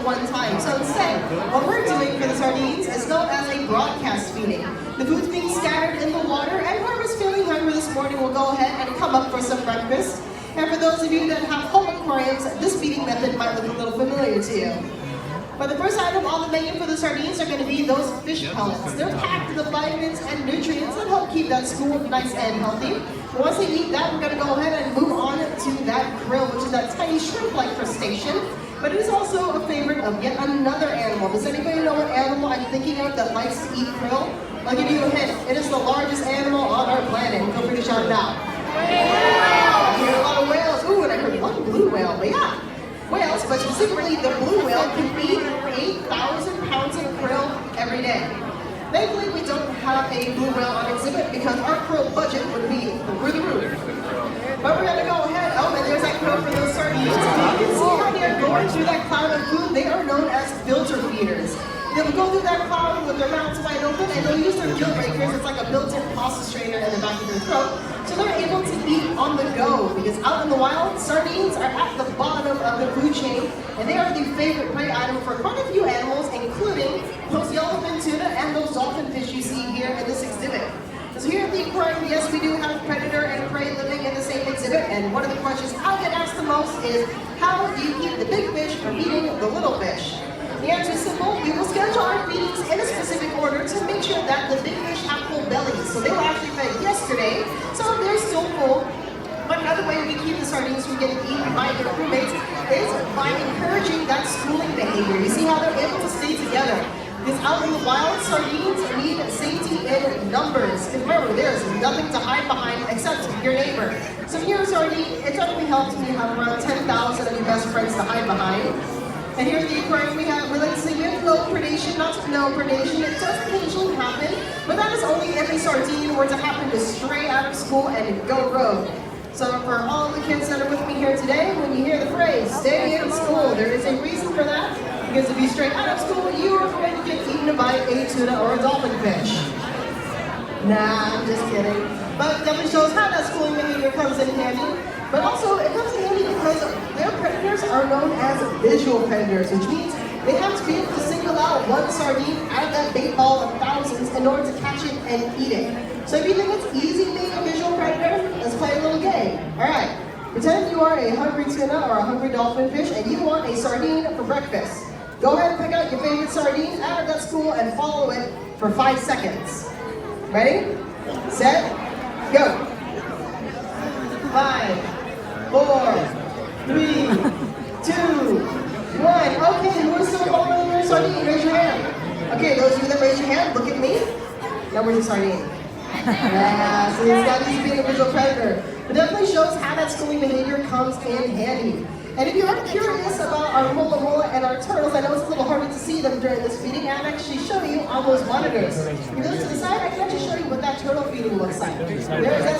at one time. So instead, what we're doing for the sardines is known as a broadcast feeding. The food's being scattered in the water, and whoever's feeling hungry this morning will go ahead and come up for some breakfast. And for those of you that have home aquariums, this feeding method might look a little familiar to you. But the first item on the menu for the sardines are going to be those fish pellets. They're packed with the vitamins and nutrients that help keep that school nice and healthy. Once they eat that, we're going to go ahead and move on to that krill, which is that tiny shrimp-like crustacean. But it is also a favorite of yet another animal. Does anybody know what animal I'm thinking of that likes to eat krill? I'll give you a hint. It is the largest animal on our planet. Feel free to shout it out. I hear a lot of whales. Ooh, and I heard one blue whale. But yeah, whales, but specifically the blue whale, can feed 8,000 pounds of krill every day. Thankfully, we don't have a blue whale on exhibit because our krill budget would be through the roof. But we're going to go ahead. Oh, and there's that krill for those sardines. You can see how they're going through that cloud of food. They are known as filter feeders. They'll go through that cloud with their mouths wide open, and they'll use their gill breakers. It's like a built-in pasta strainer in the back of their throat. So they're able to eat on the go, because out in the wild, sardines are at the bottom of the food chain, and they are the favorite prey item for quite a few animals, including those yellowfin tuna and those dolphin fish you see here in this exhibit. So here at the aquarium, yes, we do have predator and prey living in the same exhibit, and one of the questions I get asked the most is, how do you keep the big fish from eating the little fish? The answer is simple. We will schedule our feedings in a specific order to make sure that the big fish have full bellies. So they were actually fed yesterday, so they're still full. But another way we keep the sardines from getting eaten by their crewmates is by encouraging that schooling behavior. You see how they're able to stay together. Because out in the wild, sardines need safety in numbers. And remember, there's nothing to hide behind except your neighbor. So if you're a sardine, it definitely helps when you have around 10,000 of your best friends to hide behind. And here at the aquarium, we like to say we have no predation, not no predation. It does occasionally happen, but that is only if a sardine were to happen to stray out of school and go rogue. So for all the kids that are with me here today, when you hear the phrase, stay in school, there is a reason for that. Because if you stray out of school, you are going to get eaten by a tuna or a dolphin fish. Nah, I'm just kidding. But it definitely shows how that schooling behavior comes in handy. But also, it comes in handy because their predators are known as visual predators, which means they have to be able to single out one sardine out of that bait ball of thousands in order to catch it and eat it. So if you think it's easy being a visual predator, let's play a little game. All right, pretend you are a hungry tuna or a hungry dolphin fish and you want a sardine for breakfast. Go ahead and pick out your favorite sardine out of that school and follow it for 5 seconds. Ready? Set? Go. 5, 4, 3, 2, 1. Okay, who is still following your sardine? Raise your hand. Okay, those of you that raise your hand, look at me. Now where's your sardine? Yeah, so it's got to be a visual predator. It definitely shows how that schooling behavior comes in handy. And if you are curious about our mola mola and our turtles, I know it's a little harder to see them during this feeding, and I'm actually showing you on those monitors. If you look to the side, I can actually show you what that turtle feeding looks like. There is that